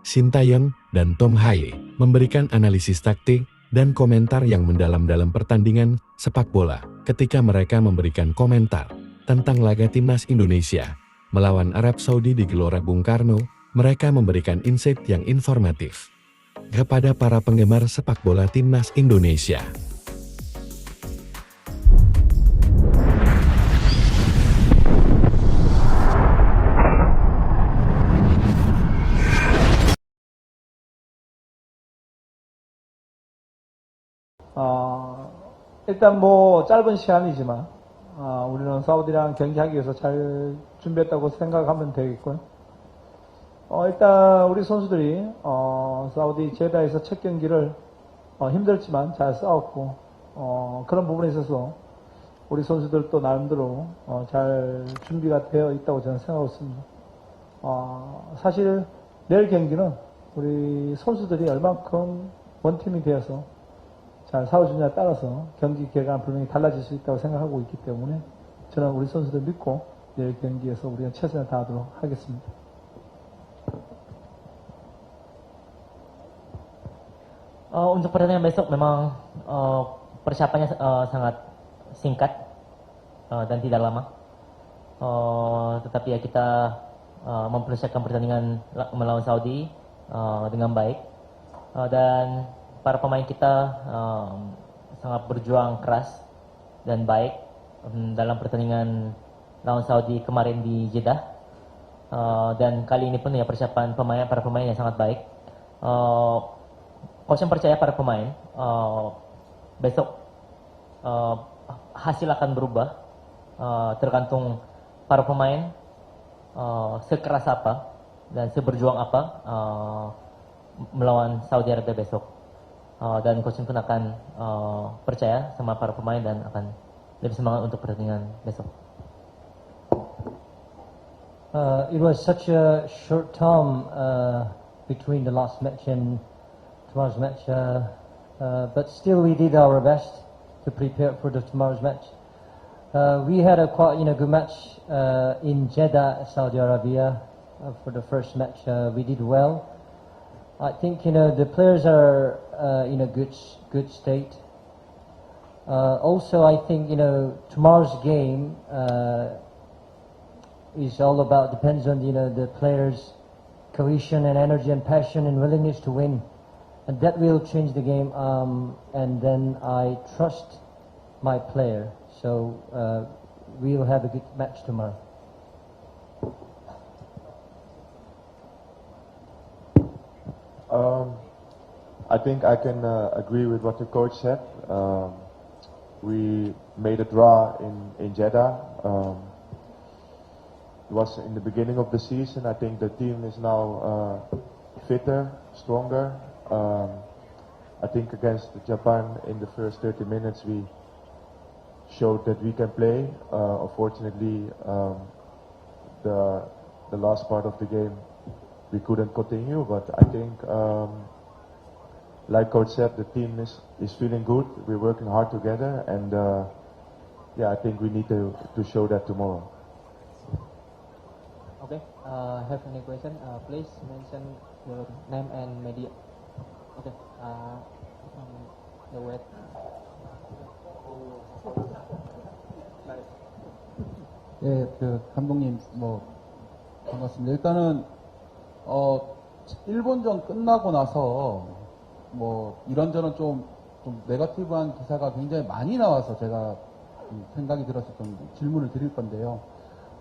Sintayong, dan Tom Haye memberikan analisis taktik dan komentar yang mendalam dalam pertandingan sepak bola ketika mereka memberikan komentar tentang laga timnas Indonesia melawan Arab Saudi di Gelora Bung Karno. Mereka memberikan insight yang informatif kepada para penggemar sepak bola timnas Indonesia. 일단 뭐 짧은 시간이지만 우리는 사우디랑 경기하기 위해서 잘 준비했다고 생각하면 되겠고요. 일단 우리 선수들이 사우디 제다에서 첫 경기를 힘들지만 잘 싸웠고 그런 부분에 있어서 우리 선수들도 나름대로 잘 준비가 되어 있다고 저는 생각하고 있습니다. 사실 내일 경기는 우리 선수들이 얼만큼 원팀이 되어서 잘 싸워주냐에 따라서 경기 결과는 분명히 달라질 수 있다고 생각하고 있기 때문에 저는 우리 선수들 믿고 내일 경기에서 우리가 최선을 다하도록 하겠습니다. Untuk pertandingan besok memang persiapannya sangat singkat dan tidak lama. Tetapi ya kita mempersiapkan pertandingan melawan Saudi dengan baik dan para pemain kita sangat berjuang keras dan baik dalam pertandingan lawan Saudi kemarin di Jeddah dan kali ini pun ya persiapan para pemain yang sangat baik. Coach yang percaya pada pemain besok hasil akan berubah tergantung para pemain sekeras apa dan seberjuang apa melawan Saudi Arabia besok. Dan coach pun akan percaya sama para pemain dan akan lebih semangat untuk pertandingan besok. It was such a short time between the last match and tomorrow's match, but still we did our best to prepare for the tomorrow's match. We had a quite good match in Jeddah, Saudi Arabia, for the first match. We did well. I think the players are in a good state. Also, I think tomorrow's game is all about depends on the players' cohesion and energy and passion and willingness to win, and that will change the game. And then I trust my player, so we'll have a good match tomorrow. I think I can agree with what the coach said. We made a draw in Jeddah. It was in the beginning of the season. I think the team is now fitter, stronger. I think against Japan in the first 30 minutes we showed that we can play. Unfortunately, the last part of the game we couldn't continue, but I think like coach said, the team is feeling good. We're working hard together, and I think we need to show that tomorrow. Okay, have any question? Please mention your name and media. Okay, the wait. 예, 감독님 반갑습니다. 일단은 일본전 끝나고 나서 이런저런 좀 네거티브한 기사가 굉장히 많이 나와서 제가 생각이 들어서 좀 질문을 드릴 건데요.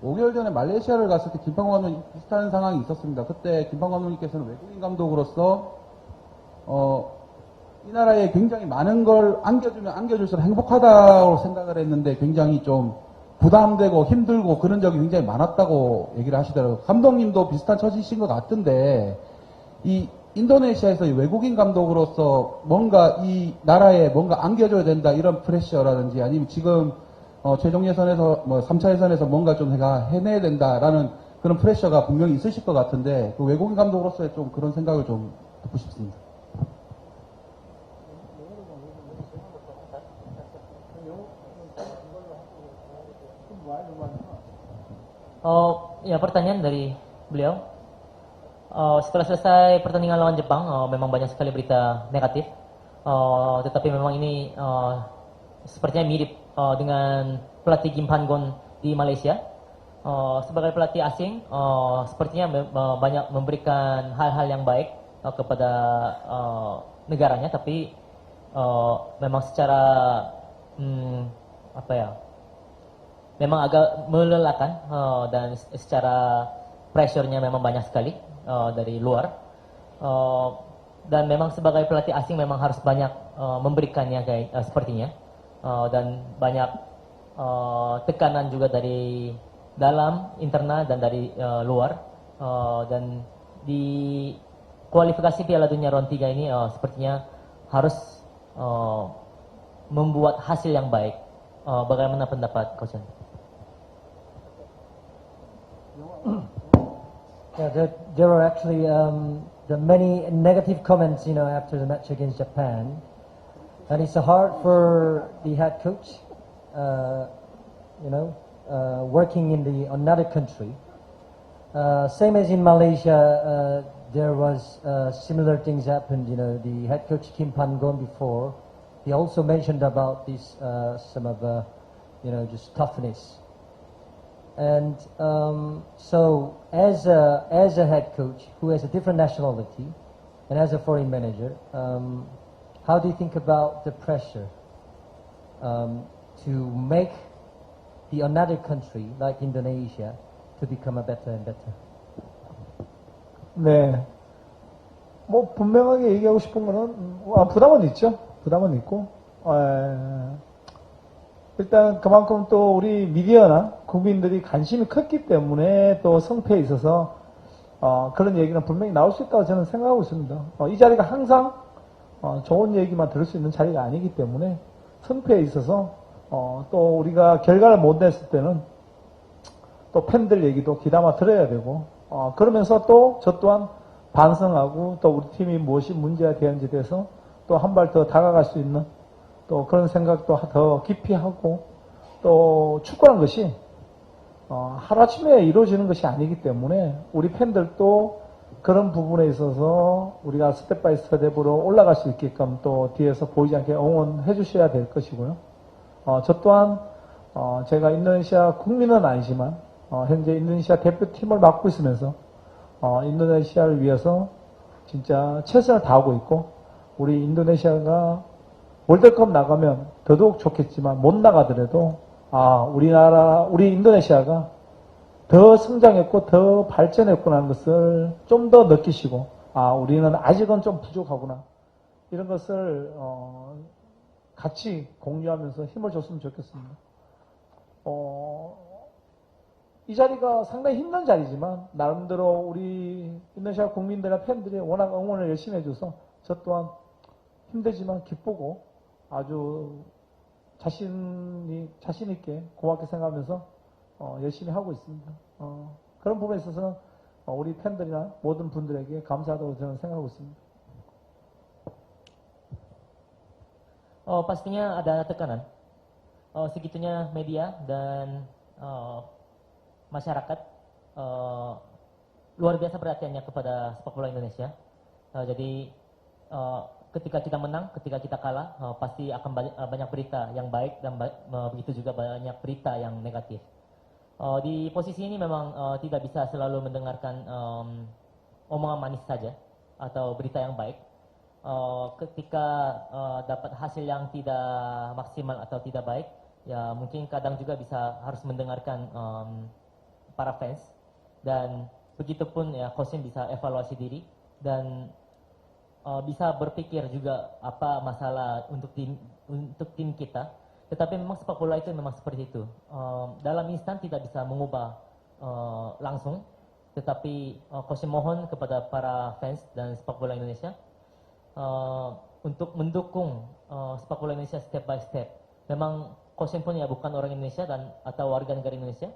5개월 전에 말레이시아를 갔을 때 김판국 감독님 비슷한 상황이 있었습니다. 그때 김판국 감독님께서는 외국인 감독으로서 이 나라에 굉장히 많은 걸 안겨주면 안겨줄수록 행복하다고 생각을 했는데 굉장히 좀 부담되고 힘들고 그런 적이 굉장히 많았다고 얘기를 하시더라고요. 감독님도 비슷한 처지신 것 같은데 이 인도네시아에서 외국인 감독으로서 뭔가 이 나라에 뭔가 안겨줘야 된다 이런 프레셔라든지 아니면 지금 최종 예선에서 3차 예선에서 뭔가 좀 해내야 된다라는 그런 프레셔가 분명히 있으실 것 같은데 그 외국인 감독으로서의 좀 그런 생각을 좀 듣고 싶습니다. Ya pertanyaan dari beliau, Setelah selesai pertandingan lawan Jepang, memang banyak sekali berita negatif. Tetapi memang ini sepertinya mirip dengan pelatih Kim Pan-gon di Malaysia. Sebagai pelatih asing, sepertinya banyak memberikan hal-hal yang baik kepada negaranya, tapi memang secara memang agak melelahkan dan secara pressure-nya memang banyak sekali dari luar. Dan memang sebagai pelatih asing memang harus banyak memberikannya sepertinya, dan banyak tekanan juga dari dalam, internal, dan dari luar. Dan di kualifikasi Piala Dunia round 3 ini sepertinya harus membuat hasil yang baik. Bagaimana pendapat Coach? Yeah, there are actually the many negative comments, after the match against Japan, and it's hard for the head coach, working in another country. Same as in Malaysia, there was similar things happened. The head coach Kim Pan-gon before, he also mentioned about this some of just toughness. And so, as a head coach who has a different nationality and as a foreign manager, how do you think about the pressure to make another country like Indonesia to become a better and better? 네. 뭐 분명하게 얘기하고 싶은 거는 부담은 있죠. 부담은 있고. 일단 그만큼 또 우리 미디어나 국민들이 관심이 컸기 때문에 또 성패에 있어서 그런 얘기는 분명히 나올 수 있다고 저는 생각하고 있습니다. 이 자리가 항상 좋은 얘기만 들을 수 있는 자리가 아니기 때문에 성패에 있어서 또 우리가 결과를 못 냈을 때는 또 팬들 얘기도 귀담아 들어야 되고 그러면서 또 저 또한 반성하고 또 우리 팀이 무엇이 문제가 되었는지에 대해서 또 한 발 더 다가갈 수 있는 또 그런 생각도 더 깊이 하고 또 축구라는 것이 하루아침에 이루어지는 것이 아니기 때문에 우리 팬들도 그런 부분에 있어서 우리가 스텝 바이 스텝으로 올라갈 수 있게끔 또 뒤에서 보이지 않게 응원해 주셔야 될 것이고요. 저 또한 제가 인도네시아 국민은 아니지만 현재 인도네시아 대표팀을 맡고 있으면서 인도네시아를 위해서 진짜 최선을 다하고 있고 우리 인도네시아가 월드컵 나가면 더더욱 좋겠지만 못 나가더라도 우리 인도네시아가 더 성장했고 더 발전했구나 하는 것을 좀 더 느끼시고 우리는 아직은 좀 부족하구나 이런 것을 같이 공유하면서 힘을 줬으면 좋겠습니다. 이 자리가 상당히 힘든 자리지만 나름대로 우리 인도네시아 국민들과 팬들이 워낙 응원을 열심히 해줘서 저 또한 힘들지만 기쁘고 아주 자신 있게 고맙게 생각하면서 열심히 하고 있습니다. 그런 부분에 있어서는 우리 팬들이나 모든 분들에게 감사하다고 저는 생각하고 있습니다. Pastinya ada tekanan. Segitunya media dan masyarakat luar biasa perhatiannya kepada sepak bola Indonesia. Jadi ketika kita menang, ketika kita kalah, pasti akan banyak berita yang baik dan begitu juga banyak berita yang negatif. Di posisi ini memang tidak bisa selalu mendengarkan omongan manis saja atau berita yang baik. Ketika dapat hasil yang tidak maksimal atau tidak baik, ya mungkin kadang juga harus mendengarkan para fans, dan begitupun ya coach bisa evaluasi diri dan bisa berpikir juga apa masalah untuk tim kita. Tetapi memang sepak bola itu memang seperti itu. Dalam instan tidak bisa mengubah langsung, tetapi coach mohon kepada para fans dan sepak bola Indonesia untuk mendukung sepak bola Indonesia step by step. Memang coach pun ya bukan orang Indonesia atau warga negara Indonesia,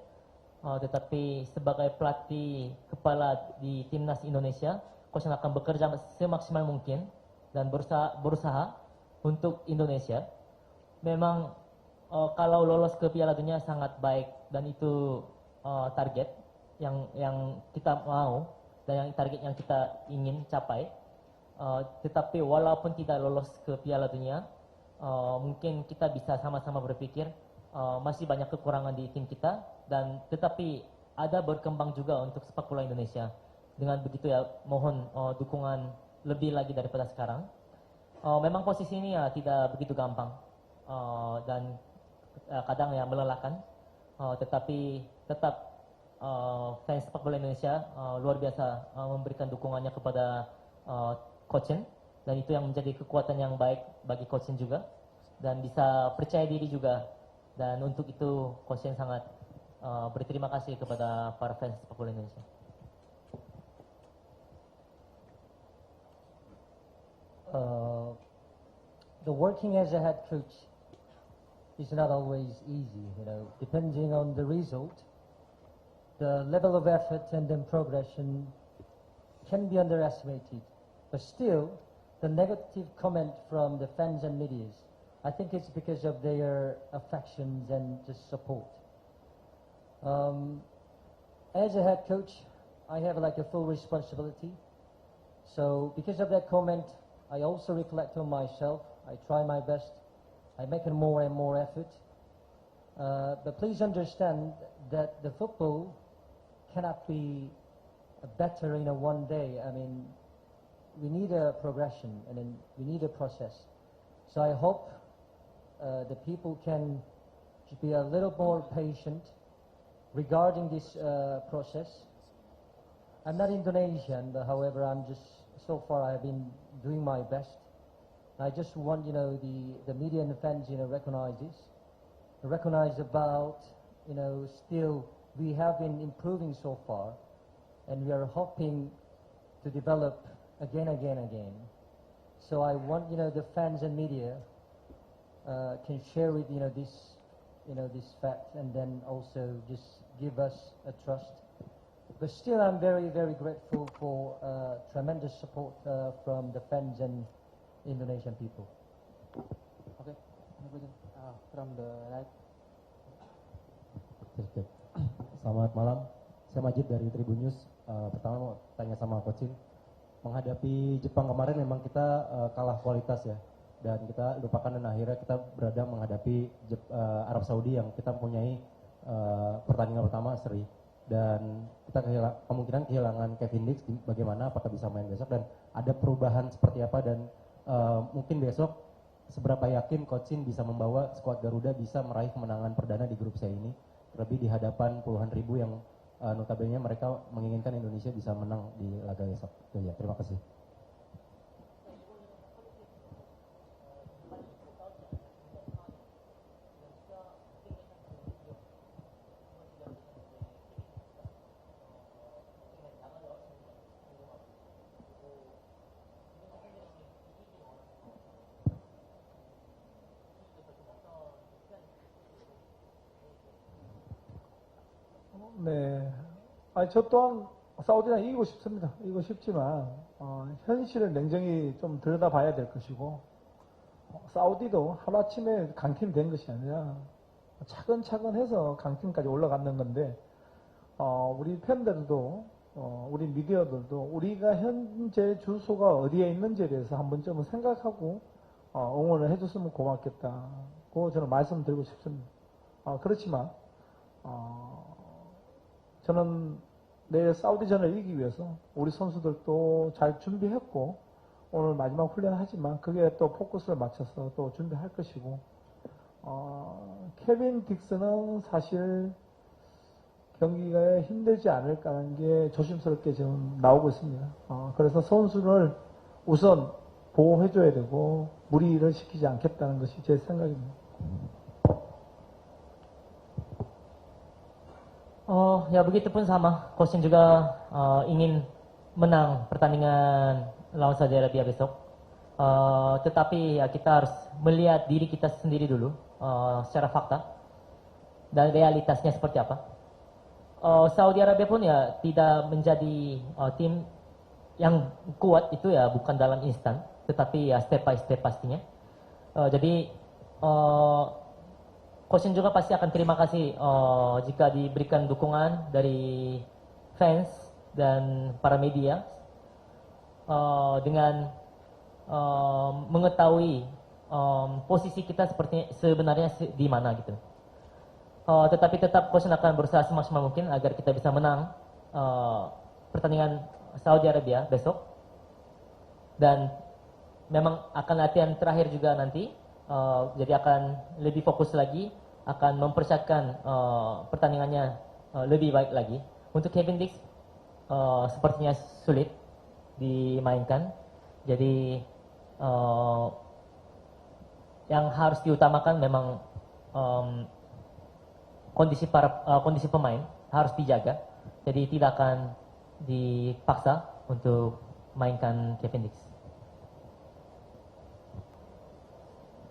tetapi sebagai pelatih kepala di timnas Indonesia, coach akan bekerja semaksimal mungkin dan berusaha untuk Indonesia. Memang kalau lolos ke Piala Dunia sangat baik dan itu target yang kita mau. dan yang target yang kita ingin capai. Tetapi walaupun tidak lolos ke Piala Dunia, mungkin kita bisa sama-sama berpikir masih banyak kekurangan di tim kita, dan tetapi ada berkembang juga untuk sepak bola Indonesia. Dengan begitu ya, mohon dukungan lebih lagi daripada sekarang. Memang posisi ini ya tidak begitu gampang dan kadang ya melelahkan, tetapi tetap fans sepak bola Indonesia luar biasa memberikan dukungannya kepada Coach Shin, dan itu yang menjadi kekuatan yang baik bagi Coach Shin juga, dan bisa percaya diri juga. Dan untuk itu Coach Shin sangat berterima kasih kepada para fans sepak bola Indonesia. The working as a head coach is not always easy, depending on the result, the level of effort and then progression can be underestimated. But still, the negative comment from the fans and medias, I think it's because of their affections and just support. As a head coach, I have like a full responsibility. So because of that comment, I also reflect on myself. I try my best. I make more and more effort. But please understand that the football cannot be better in one day. I mean, we need a progression, and then we need a process. So I hope the people can be a little more patient regarding this process. I'm not Indonesian, but however, so far I've been doing my best. I just want, the media and the fans, recognize this. Recognize about, still we have been improving so far, and we are hoping to develop again. So I want, the fans and media can share with, this fact, and then also just give us a trust. But still, I'm very, very grateful for tremendous support from the fans and Indonesian people. Okay, from the right. Selamat malam, saya Majid dari Tribun News. Pertama mau tanya sama Coach Shin, menghadapi Jepang kemarin memang kita kalah kualitas ya, dan kita lupakan, dan akhirnya kita berada menghadapi Arab Saudi yang kita mempunyai pertandingan pertama seri, dan kita kemungkinan kehilangan Kevin Dix. Bagaimana, apakah bisa main besok, dan ada perubahan seperti apa, dan mungkin besok seberapa yakin Coach Shin bisa membawa skuad Garuda bisa meraih kemenangan perdana di grup C ini, terlebih di hadapan puluhan ribu yang notabene mereka menginginkan Indonesia bisa menang di laga besok. Ya, terima kasih. 네. 아니, 저 또한 사우디랑 이기고 싶습니다. 이기고 싶지만, 현실을 냉정히 좀 들여다봐야 될 것이고, 사우디도 하루아침에 강팀 된 것이 아니라 차근차근 해서 강팀까지 올라가는 건데, 우리 팬들도, 우리 미디어들도 우리가 현재 주소가 어디에 있는지에 대해서 한 번쯤은 생각하고, 응원을 해줬으면 고맙겠다. 고 저는 말씀드리고 싶습니다. 그렇지만, 저는 내일 사우디전을 이기기 위해서 우리 선수들도 잘 준비했고, 오늘 마지막 훈련하지만 그게 또 포커스를 맞춰서 또 준비할 것이고, 케빈 딕스는 사실 경기가 힘들지 않을까 하는 게 조심스럽게 지금 나오고 있습니다. 그래서 선수를 우선 보호해줘야 되고 무리를 시키지 않겠다는 것이 제 생각입니다. Ya begitupun sama, Coach Shin juga ingin menang pertandingan lawan Saudi Arabia besok. Tetapi ya kita harus melihat diri kita sendiri dulu secara fakta dan realitasnya seperti apa. Saudi Arabia pun ya tidak menjadi tim yang kuat itu ya bukan dalam instan, tetapi ya step by step pastinya. Jadi Coach Shin juga pasti akan terima kasih jika diberikan dukungan dari fans dan para media dengan mengetahui posisi kita sebenarnya di mana gitu. Tetapi tetap coach akan berusaha semaksimal mungkin agar kita bisa menang pertandingan Saudi Arabia besok. Dan memang akan latihan terakhir juga nanti, jadi akan lebih fokus lagi, akan mempersiapkan pertandingannya lebih baik lagi. Untuk Kevin Dix sepertinya sulit dimainkan, jadi yang harus diutamakan memang kondisi pemain harus dijaga, jadi tidak akan dipaksa untuk mainkan Kevin Dix.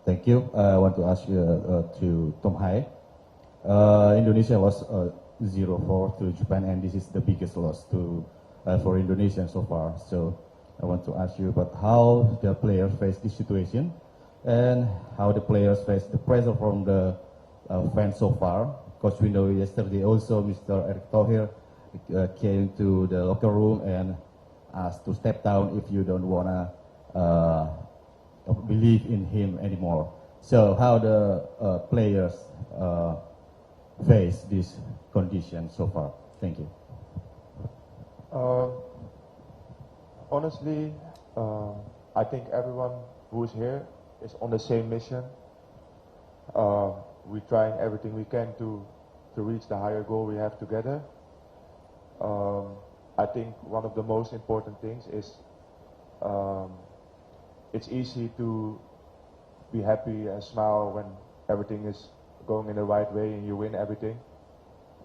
Thank you. I want to ask you to Tom Hai. Indonesia lost 0-4 to Japan, and this is the biggest loss for Indonesia so far. So I want to ask you about how the players face this situation and how the players face the pressure from the fans so far. Because we know yesterday also Mr. Erick Thohir came to the locker room and asked to step down if you don't wanna believe in him anymore. So how the players face this condition so far? Thank you. Honestly, I think everyone who is here is on the same mission. We're trying everything we can to reach the higher goal we have together. I think one of the most important things is it's easy to be happy and smile when everything is going in the right way and you win everything.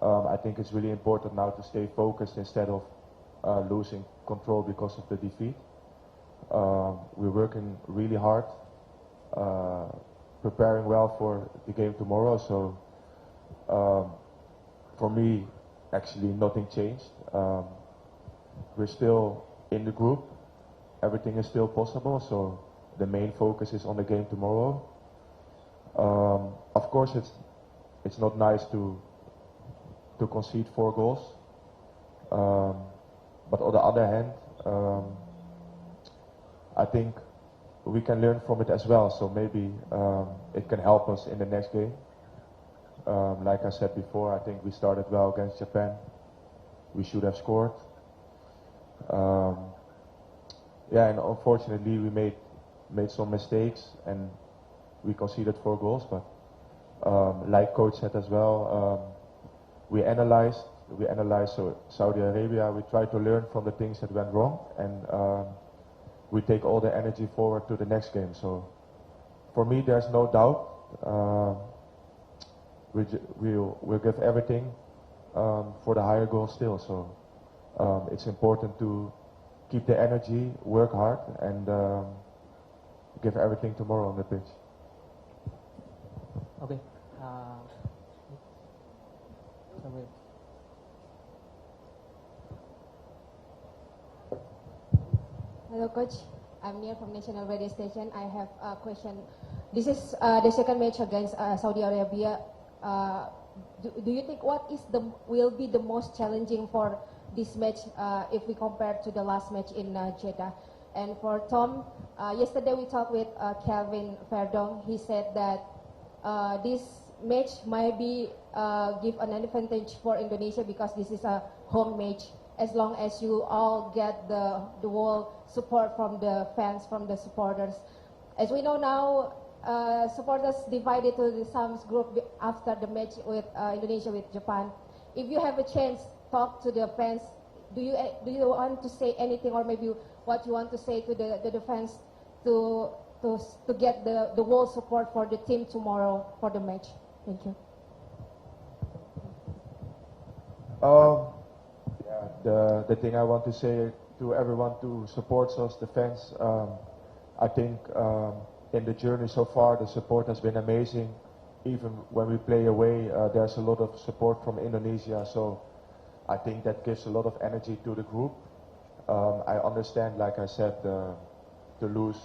I think it's really important now to stay focused instead of losing control because of the defeat. We're working really hard, preparing well for the game tomorrow. So for me, actually nothing changed. We're still in the group. Everything is still possible. So the main focus is on the game tomorrow. Of course, it's not nice to concede 4 goals. But on the other hand, I think we can learn from it as well. So maybe it can help us in the next game. Like I said before, I think we started well against Japan. We should have scored. Yeah, and unfortunately we made some mistakes and we conceded 4 goals. But like coach said as well, we analyzed Saudi Arabia. We try to learn from the things that went wrong, and we take all the energy forward to the next game. So for me, there's no doubt. We'll give everything for the higher goal still. So it's important to keep the energy, work hard, and give everything tomorrow on the pitch. Okay. Sorry. Hello, Coach. I'm Nia from National Radio Station. I have a question. This is the second match against Saudi Arabia. Do you think what will be the most challenging for this match if we compare to the last match in Jeddah? And for Tom, yesterday we talked with Kelvin Verdong. He said that this match might be give an advantage for Indonesia because this is a home match. As long as you all get the whole support from the fans, from the supporters. As we know now, supporters divided to some group after the match with Indonesia with Japan. If you have a chance, talk to the fans. Do you want to say anything, or maybe what you want to say to the fans to get the whole support for the team tomorrow for the match? Thank you. The thing I want to say to everyone who supports us, the fans, I think in the journey so far, the support has been amazing. Even when we play away, there's a lot of support from Indonesia. So I think that gives a lot of energy to the group. I understand, like I said, to lose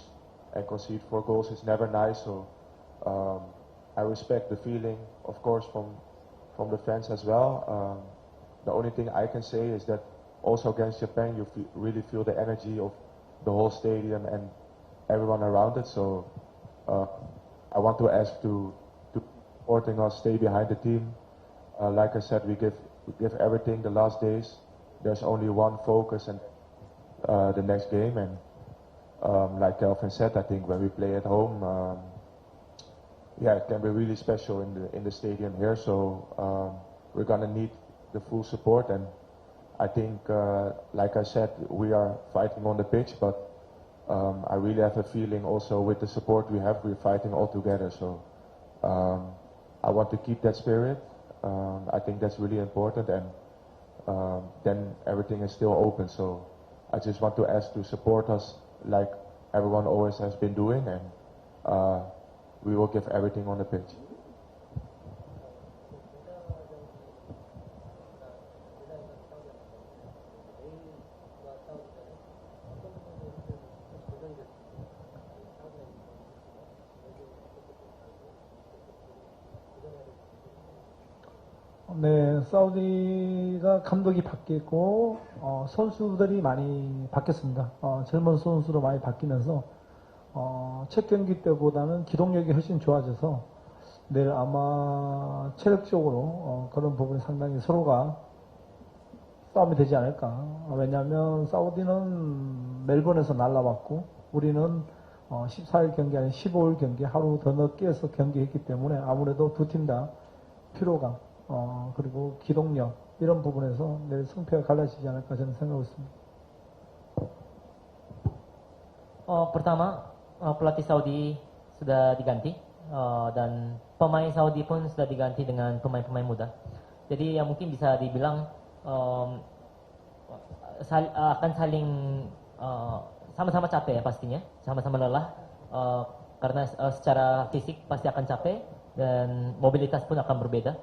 and concede 4 goals is never nice. So I respect the feeling, of course, from the fans as well. The only thing I can say is that also against Japan, you really feel the energy of the whole stadium and everyone around it. So I want to ask to supporting us, stay behind the team. Like I said, we give everything the last days. There's only one focus and the next game. And like Kelvin said, I think when we play at home, yeah, it can be really special in the stadium here. So we're gonna need the full support. And I think, like I said, we are fighting on the pitch, but I really have a feeling also with the support we have, we're fighting all together. So I want to keep that spirit. I think that's really important, and then everything is still open. So I just want to ask to support us like everyone always has been doing, and we will give everything on the pitch. 네, 사우디가 감독이 바뀌었고 선수들이 많이 바뀌었습니다. 젊은 선수로 많이 바뀌면서 첫 경기 때보다는 기동력이 훨씬 좋아져서 내일 아마 체력적으로 그런 부분이 상당히 서로가 싸움이 되지 않을까. 왜냐하면 사우디는 멜번에서 날라왔고 우리는 14일 경기 아닌 15일 경기 하루 더 늦게 해서 경기했기 때문에 아무래도 두 팀 다 피로감 그리고 기동력 이런 부분에서 내일 승패가 갈라지지 않을까 저는 생각하고 있습니다. Pertama, pelatih Saudi sudah diganti dan pemain Saudi pun sudah diganti dengan pemain-pemain muda. Jadi yang mungkin bisa dibilang akan saling sama-sama capek ya pastinya, sama-sama lelah karena secara fisik pasti akan capek dan mobilitas pun akan berbeda.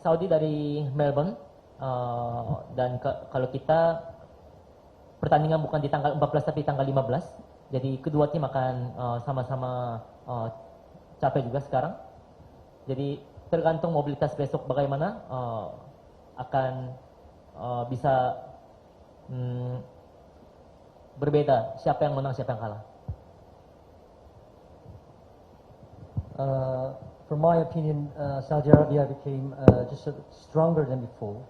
Saudi dari Melbourne dan kalau kita pertandingan bukan di tanggal 14 tapi tanggal 15, jadi kedua tim akan sama-sama capek juga sekarang. Jadi tergantung mobilitas besok bagaimana akan bisa berbeda siapa yang menang siapa yang kalah. From my opinion, Saudi Arabia became just stronger than before.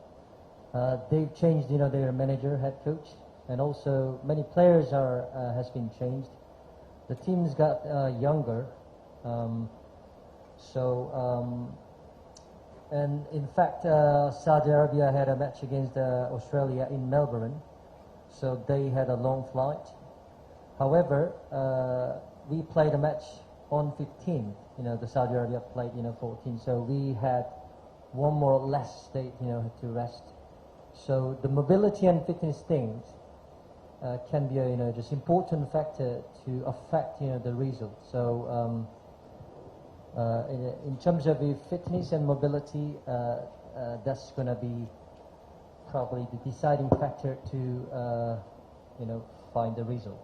They've changed, their manager, head coach, and also many players has been changed. The teams got younger, and in fact, Saudi Arabia had a match against Australia in Melbourne, so they had a long flight. However, we played a match on 15. The Saudi Arabia played, 14. So we had one more or less day, to rest. So the mobility and fitness things can be a, just important factor to affect, the result. So in terms of the fitness and mobility, that's going to be probably the deciding factor to, find the result.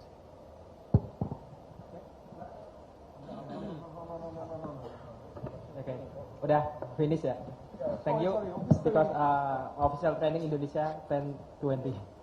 Okay, udah finish ya. Thank you because official training Indonesia 10:20.